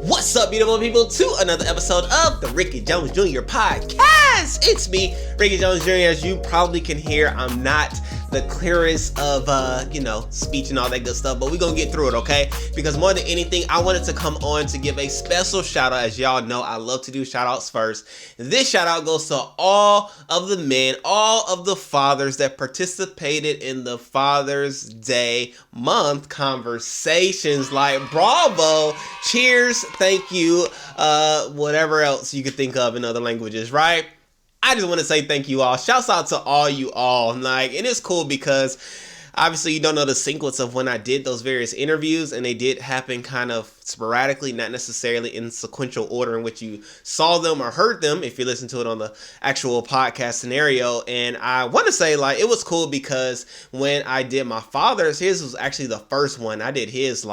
What's up, beautiful people, to another episode of the Rickey Jones Jr. podcast. It's me, Rickey Jones Jr. As you probably can hear, I'm not the clearest of, speech and all that good stuff, but we're going to get through it, okay? Because more than anything, I wanted to come on to give a special shout out. As y'all know, I love to do shout outs first. This shout out goes to all of the men, all of the fathers that participated in the Father's Day month conversations. Like, bravo, cheers, thank you, whatever else you could think of in other languages, right? I just want to say thank you all. Shouts out to all you all. And it's cool because obviously you don't know the sequence of when I did those various interviews, and they did happen kind of sporadically, not necessarily in sequential order in which you saw them or heard them if you listen to it on the actual podcast scenario. And I want to say it was cool because when I did my father's, his was actually the first one. I did his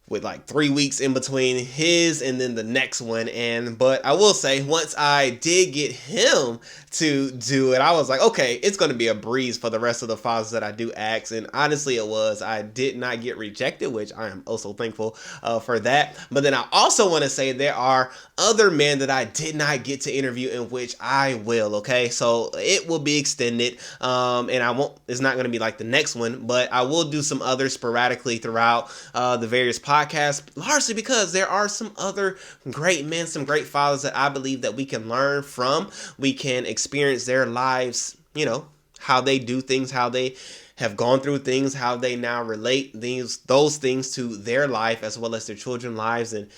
with 3 weeks in between his and then the next one. But I will say, once I did get him to do it, I was like, okay, it's going to be a breeze for the rest of the fathers that I do ask. And honestly, it was. I did not get rejected, which I am also thankful for that. But then I also want to say there are other men that I did not get to interview, in which I will, okay? So it will be extended, and I won't, it's not going to be like the next one, but I will do some others sporadically throughout the various podcasts, largely because there are some other great men, some great fathers that I believe that we can learn from. We can experience their lives, how they do things, how they have gone through things, how they now relate those things to their life as well as their children's lives. And,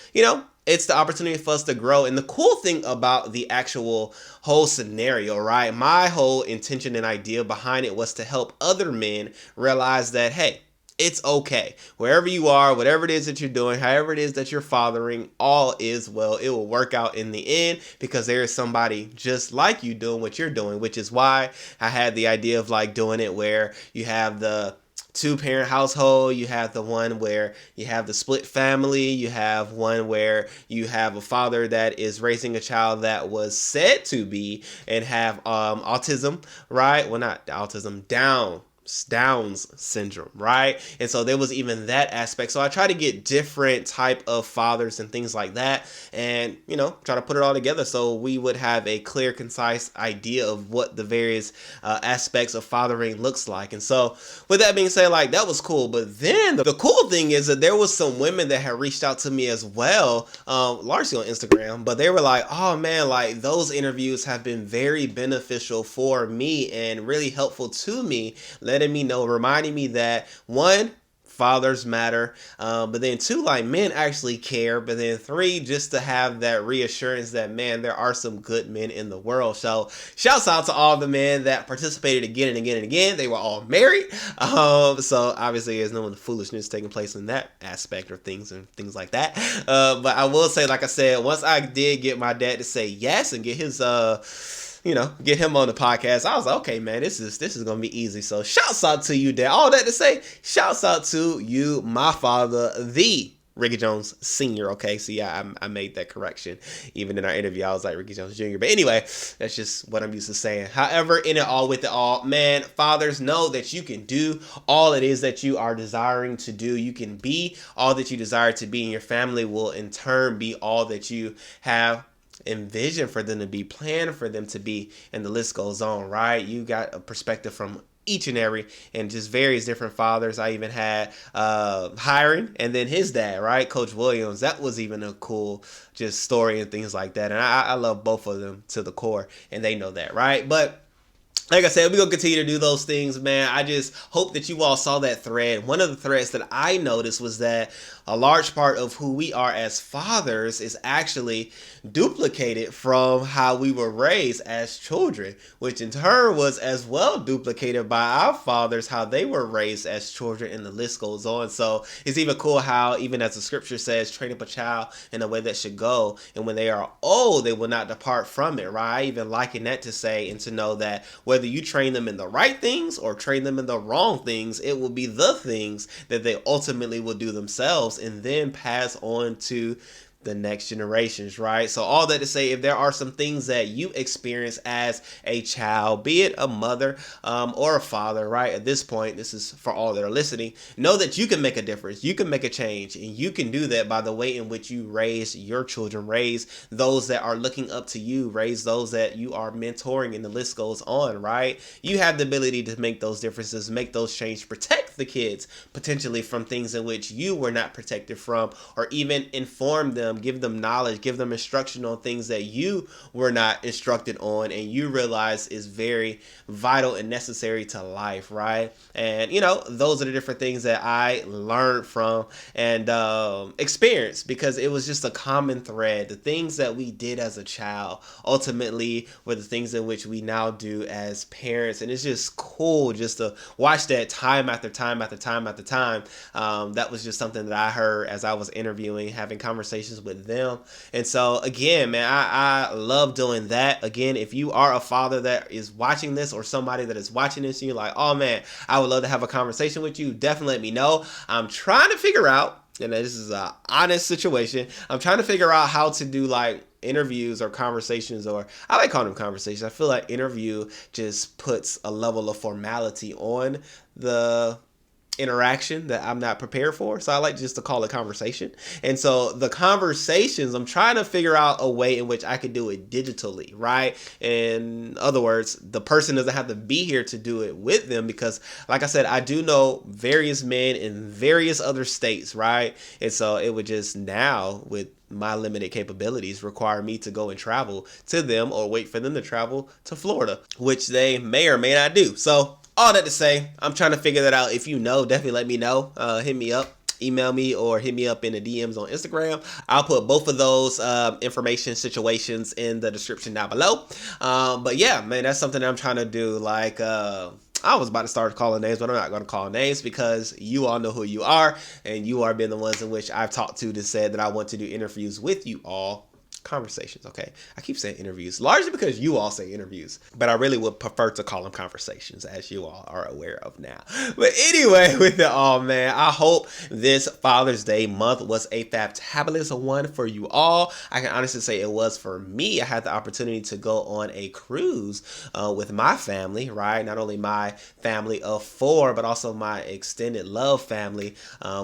it's the opportunity for us to grow. And the cool thing about the actual whole scenario, right? My whole intention and idea behind it was to help other men realize that, hey, it's okay. Wherever you are, whatever it is that you're doing, however it is that you're fathering, all is well. It will work out in the end because there is somebody just like you doing what you're doing, which is why I had the idea of doing it where you have the two-parent household, you have the one where you have the split family, you have one where you have a father that is raising a child that was said to be and have autism, right? Well, not autism, Downs syndrome, right? And so there was even that aspect. So I try to get different type of fathers and things like that, and try to put it all together so we would have a clear, concise idea of what the various aspects of fathering looks like. And so with that being said, that was cool. But then the cool thing is that there was some women that had reached out to me as well, largely on Instagram, but they were like, oh man, those interviews have been very beneficial for me and really helpful to me, letting me know, reminding me that, one, fathers matter, but then two, men actually care, but then three, just to have that reassurance that, man, there are some good men in the world. So shouts out to all the men that participated again and again and again. They were all married, so obviously there's no foolishness taking place in that aspect of things and things like that, but I will say, like I said, once I did get my dad to say yes and get his get him on the podcast, I was like, okay, man, this is going to be easy. So shouts out to you, Dad. All that to say, shouts out to you, my father, the Rickey Jones Sr. Okay, so yeah, I made that correction. Even in our interview, I was like Rickey Jones Jr. But anyway, that's just what I'm used to saying. However, in it all, with it all, man, fathers, know that you can do all it is that you are desiring to do. You can be all that you desire to be, and your family will in turn be all that you have envision for them to be, plan for them to be, and the list goes on, right? You got a perspective from each and every, and just various different fathers. I even had Hiring, and then his dad, right, Coach Williams. That was even a cool just story and things like that, and I love both of them to the core, and they know that, right? But like I said, we're going to continue to do those things, man. I just hope that you all saw that thread. One of the threads that I noticed was that a large part of who we are as fathers is actually duplicated from how we were raised as children, which in turn was as well duplicated by our fathers, how they were raised as children, and the list goes on. So it's even cool how, even as the scripture says, train up a child in a way that should go, and when they are old, they will not depart from it, right? I even liken that to say, and to know that whether you train them in the right things or train them in the wrong things, it will be the things that they ultimately will do themselves and then pass on to the next generations, right? So all that to say, if there are some things that you experience as a child, be it a mother or a father, right? At this point, this is for all that are listening. Know that you can make a difference. You can make a change, and you can do that by the way in which you raise your children, raise those that are looking up to you, raise those that you are mentoring, and the list goes on, right? You have the ability to make those differences, make those changes, protect the kids potentially from things in which you were not protected from, or even inform them, give them knowledge, give them instruction on things that you were not instructed on and you realize is very vital and necessary to life, right? And those are the different things that I learned from and experienced, because it was just a common thread. The things that we did as a child ultimately were the things in which we now do as parents, and it's just cool just to watch that time after time after time after time. That was just something that I heard as I was interviewing, having conversations with them. And so again, man, I love doing that. Again, if you are a father that is watching this, or somebody that is watching this and you're like, oh man, I would love to have a conversation with you, definitely let me know. I'm trying to figure out, and this is an honest situation, I'm trying to figure out how to do like interviews or conversations, or I like calling them conversations. I feel like interview just puts a level of formality on the interaction that I'm not prepared for. So I like just to call it conversation. And so the conversations, I'm trying to figure out a way in which I could do it digitally, right? In other words, the person doesn't have to be here to do it with them, because like I said, I do know various men in various other states, right? And so it would just now, with my limited capabilities, require me to go and travel to them, or wait for them to travel to Florida, which they may or may not do. So all that to say, I'm trying to figure that out. If you know, definitely let me know. Hit me up, email me, or hit me up in the DMs on Instagram. I'll put both of those information situations in the description down below. But yeah, man, that's something that I'm trying to do. Like, I was about to start calling names, but I'm not going to call names, because you all know who you are, and you are being the ones in which I've talked to said that I want to do interviews with you all. Conversations, okay? I keep saying interviews, largely because you all say interviews, but I really would prefer to call them conversations, as you all are aware of now. But anyway, with it all, man, I hope this Father's Day month was a fantabulous one for you all. I can honestly say it was for me. I had the opportunity to go on a cruise with my family, right? Not only my family of 4, but also my extended love family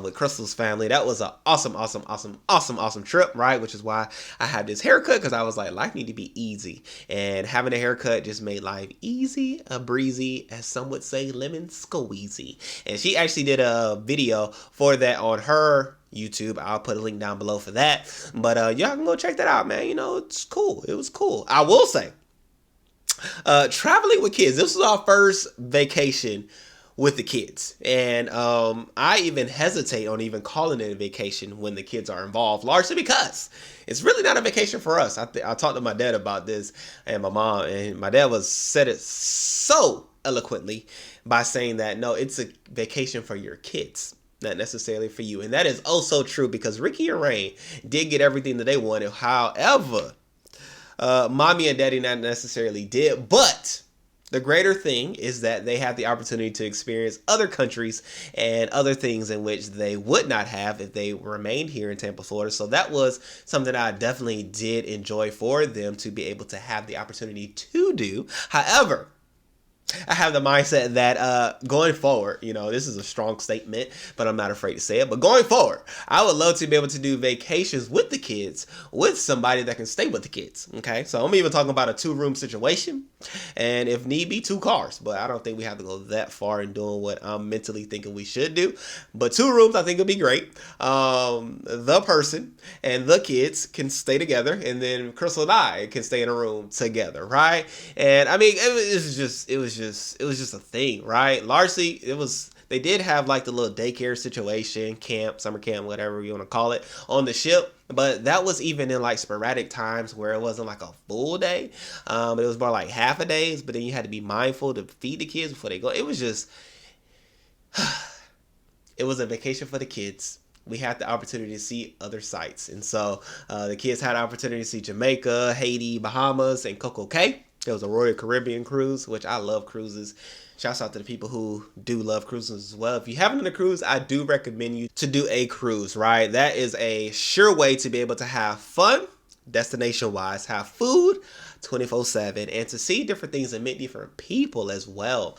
with Crystal's family. That was an awesome trip, right? Which is why I had this haircut, because I was like, life need to be easy, and having a haircut just made life easy, a breezy, as some would say, lemon squeezy. And she actually did a video for that on her YouTube. I'll put a link down below for that, but y'all can go check that out, man. It's cool. It was cool. I will say, traveling with kids, this was our first vacation with the kids, and I even hesitate on even calling it a vacation when the kids are involved, largely because it's really not a vacation for us. I talked to my dad about this, and my mom, and my dad said it so eloquently by saying that no, it's a vacation for your kids, not necessarily for you. And that is oh so true, because Ricky and Rain did get everything that they wanted. However, mommy and daddy not necessarily did, but the greater thing is that they have the opportunity to experience other countries and other things in which they would not have if they remained here in Tampa, Florida. So that was something I definitely did enjoy for them to be able to have the opportunity to do. However, I have the mindset that going forward, this is a strong statement, but I'm not afraid to say it. But going forward, I would love to be able to do vacations with the kids, with somebody that can stay with the kids. Okay, so I'm even talking about a 2-room situation, and if need be, 2 cars. But I don't think we have to go that far in doing what I'm mentally thinking we should do. But 2 rooms, I think would be great. The person and the kids can stay together, and then Crystal and I can stay in a room together, right? And I mean, it was just a thing, right? Largely, they did have like the little daycare situation, camp, summer camp, whatever you want to call it, on the ship. But that was even in like sporadic times where it wasn't like a full day. It was more like half a day, but then you had to be mindful to feed the kids before they go. It was just, it was a vacation for the kids. We had the opportunity to see other sites. And so the kids had the opportunity to see Jamaica, Haiti, Bahamas, and Coco Cay. It was a Royal Caribbean cruise, which I love cruises. Shouts out to the people who do love cruises as well. If you haven't done a cruise, I do recommend you to do a cruise, right? That is a sure way to be able to have fun, destination-wise, have food 24/7, and to see different things and meet different people as well.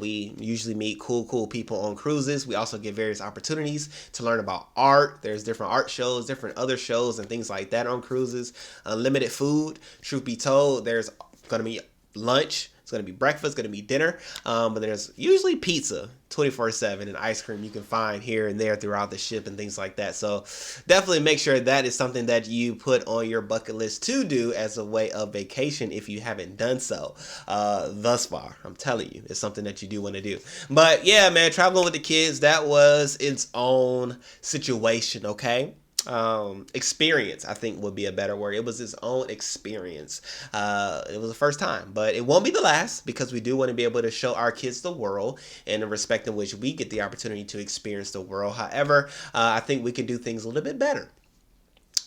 We usually meet cool people on cruises. We also get various opportunities to learn about art. There's different art shows, different other shows and things like that on cruises. Unlimited food. Truth be told, there's going to be lunch. It's going to be breakfast, it's going to be dinner, but there's usually pizza 24/7 and ice cream you can find here and there throughout the ship and things like that. So definitely make sure that is something that you put on your bucket list to do as a way of vacation if you haven't done so thus far. I'm telling you, it's something that you do want to do. But yeah, man, traveling with the kids, that was its own situation, okay? Experience, I think would be a better word. It was his own experience. It was the first time, but it won't be the last, because we do want to be able to show our kids the world in the respect in which we get the opportunity to experience the world. However, I think we can do things a little bit better.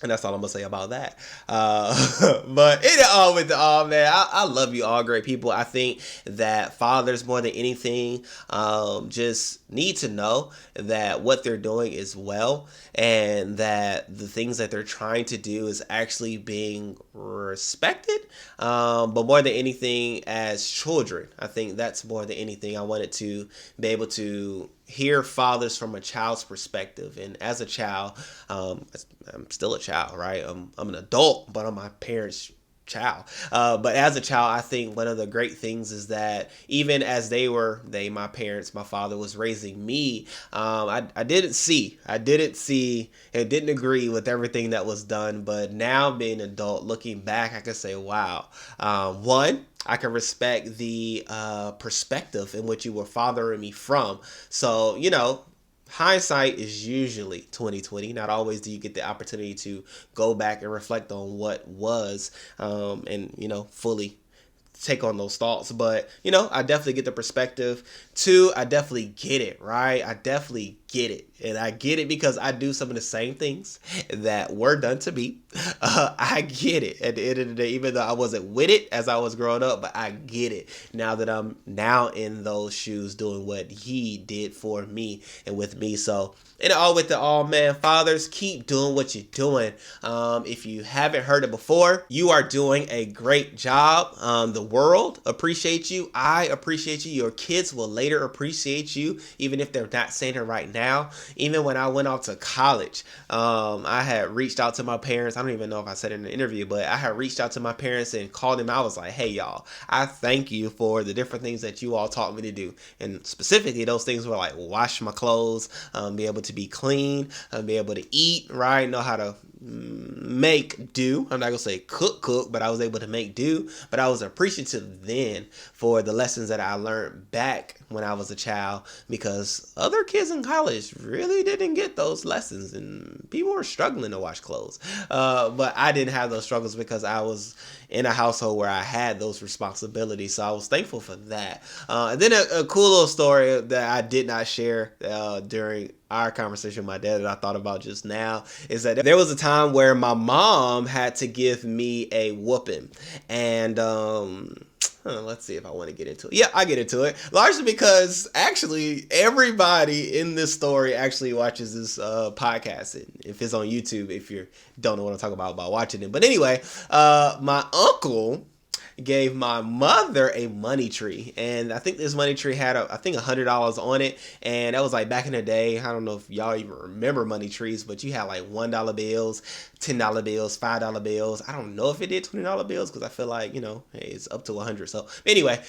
And that's all I'm gonna say about that. But in all with all, man, I love you all, great people. I think that fathers, more than anything, just need to know that what they're doing is well, and that the things that they're trying to do is actually being respected. But more than anything, as children, I think that's more than anything I wanted to be able to hear fathers from a child's perspective. And as a child, I'm still a child, right? I'm an adult, but I'm my parents' child. But as a child, I think one of the great things is that even as my parents, my father was raising me, I didn't see and didn't agree with everything that was done. But now being an adult, looking back, I can say, wow. One, I can respect the perspective in which you were fathering me from. So, hindsight is usually 2020. Not always do you get the opportunity to go back and reflect on what was, and fully take on those thoughts. But I definitely get the perspective. Two, I definitely get it, right? I definitely get it. And I get it because I do some of the same things that were done to me. I get it at the end of the day, even though I wasn't with it as I was growing up, but I get it now that I'm now in those shoes doing what he did for me and with me. So, and all with the all, man, fathers, keep doing what you're doing. If you haven't heard it before, you are doing a great job. The world appreciates you. I appreciate you. Your kids will later appreciate you, even if they're not saying it right now. Even when I went off to college, I had reached out to my parents. I don't even know if I said it in the interview, but I had reached out to my parents and called them. I was like, hey, y'all, I thank you for the different things that you all taught me to do. And specifically, those things were like wash my clothes, be able to be clean, be able to eat, right? Know how to make do. I'm not gonna say cook, but I was able to make do. But I was appreciative then for the lessons that I learned back when I was a child, because other kids in college really didn't get those lessons, and people were struggling to wash clothes. But I didn't have those struggles because I was in a household where I had those responsibilities. So I was thankful for that. And then a cool little story that I did not share during our conversation with my dad that I thought about just now is that there was a time where my mom had to give me a whooping. And let's see if I want to get into it. Yeah, I get into it. Largely because actually everybody in this story actually watches this podcast. If it's on YouTube, if you don't know what I'm talking about watching it. But anyway, my uncle gave my mother a money tree, and I think this money tree had $100 on it, and that was like back in the day. I don't know if y'all even remember money trees, but you had like $1 bills, $10 bills, $5 bills. I don't know if it did $20 bills because I feel like, hey, it's up to 100. So anyway,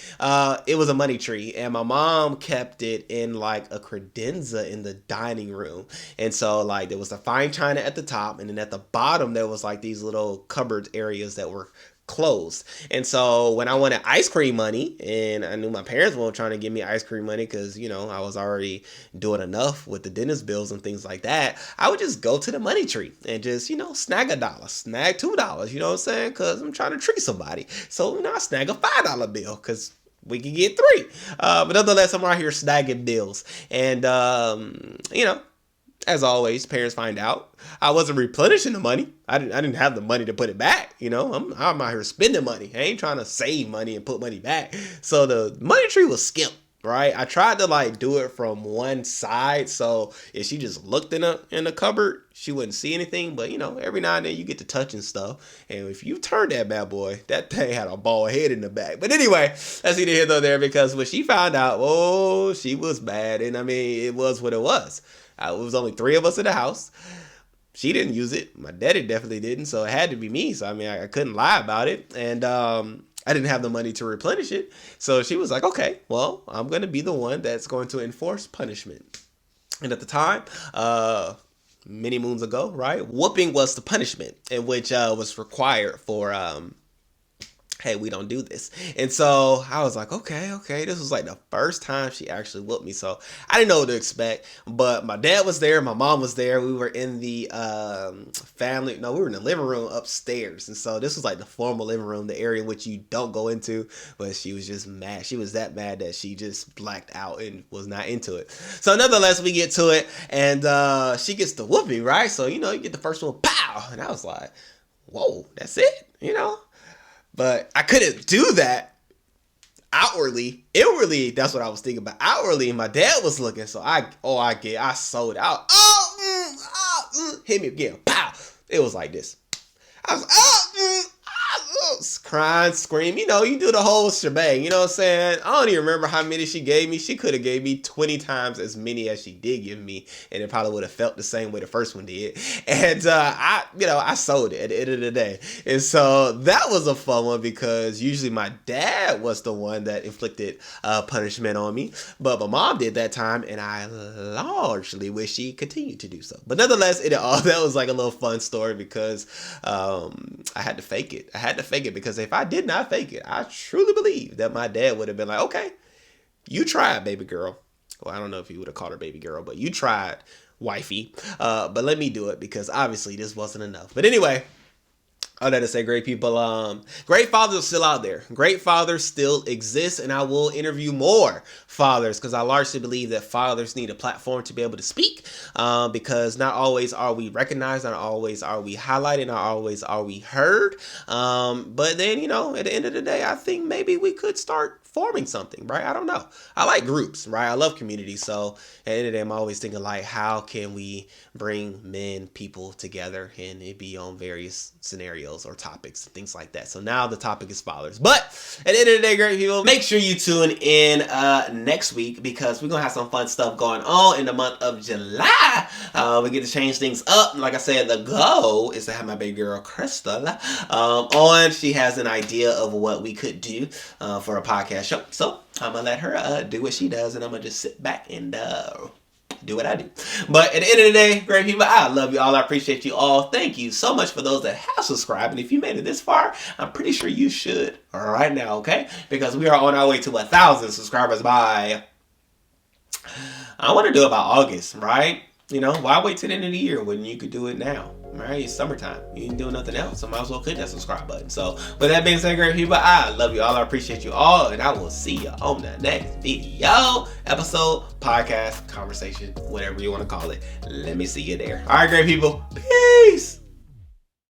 it was a money tree, and my mom kept it in like a credenza in the dining room. And so like there was the fine china at the top, and then at the bottom there was like these little cupboard areas that were closed. And so when I wanted ice cream money, and I knew my parents weren't trying to give me ice cream money because, I was already doing enough with the dentist bills and things like that, I would just go to the money tree and just, snag $1, snag $2, you know what I'm saying? Because I'm trying to treat somebody. So, I snag a $5 bill because we can get 3. But nonetheless, I'm out here snagging bills. And, as always, parents find out. I wasn't replenishing the money. I didn't have the money to put it back. You know, I'm out here spending money. I ain't trying to save money and put money back. So the money tree was skimp. Right, I tried to like do it from one side, so if she just looked in the cupboard, she wouldn't see anything. But you know, every now and then you get to touching stuff, and if you turn that bad boy, that thing had a bald head in the back. But anyway, that's either here nor there, because when she found out, oh, she was bad, and I mean, it was what it was. It was only 3 of us in the house. She didn't use it. My daddy definitely didn't, so it had to be me. So I mean, I couldn't lie about it, and I didn't have the money to replenish it. So she was like, okay, well, I'm going to be the one that's going to enforce punishment. And at the time, many moons ago, right, whooping was the punishment, in which was required for, hey, we don't do this. And so I was like, okay. This was like the first time she actually whooped me. So I didn't know what to expect, but my dad was there. My mom was there. We were in the we were in the living room upstairs. And so this was like the formal living room, the area which you don't go into, but she was just mad. She was that mad that she just blacked out and was not into it. So nonetheless, we get to it, and she gets the whooping, right? So, you know, you get the first one, pow. And I was like, whoa, that's it, you know? But I couldn't do that outwardly. Inwardly, that's what I was thinking about. Outwardly, my dad was looking, so I sold out. Hit me again. Pow. It was like this. I was crying, screaming. You know, you do the whole shebang. You know what I'm saying? I don't even remember how many she gave me. She could have gave me 20 times as many as she did give me, and it probably would have felt the same way the first one did. And I sold it at the end of the day. And so that was a fun one, because usually my dad was the one that inflicted punishment on me, but my mom did that time, and I largely wish she continued to do so. But nonetheless, that was like a little fun story, because I had to fake it. Because if I did not fake it, I truly believe that my dad would have been like, okay, you tried, baby girl. Well, I don't know if he would have called her baby girl, but you tried, wifey. But let me do it, because obviously this wasn't enough. But anyway, all that to say, great people, great fathers are still out there. Great fathers still exist, and I will interview more fathers, because I largely believe that fathers need a platform to be able to speak, because not always are we recognized, not always are we highlighted, not always are we heard. But then, you know, at the end of the day, I think maybe we could start forming something, right? I don't know. I like groups, right? I love community. So at the end of the day, I'm always thinking like, how can we bring people together, and it be on various scenarios or topics and things like that. So now the topic is fathers. But at the end of the day, great people, make sure you tune in next week, because we're gonna have some fun stuff going on in the month of July. We get to change things up. Like I said, the goal is to have my baby girl Crystal on. She has an idea of what we could do for a podcast show. So I'm gonna let her do what she does, and I'm gonna just sit back and do what I do. But at the end of the day, great people, I love you all. I appreciate you all. Thank you so much for those that have subscribed. And if you made it this far, I'm pretty sure you should right now, okay? Because we are on our way to 1,000 subscribers by, I want to do it by August, right? You know, why wait till the end of the year when you could do it now? Right? It's summertime. You ain't doing nothing else, so might as well click that subscribe button. So with that being said, great people, I love you all. I appreciate you all, and I will see you on the next video, episode, podcast, conversation, whatever you want to call it. Let me see you there. All right, great people. Peace.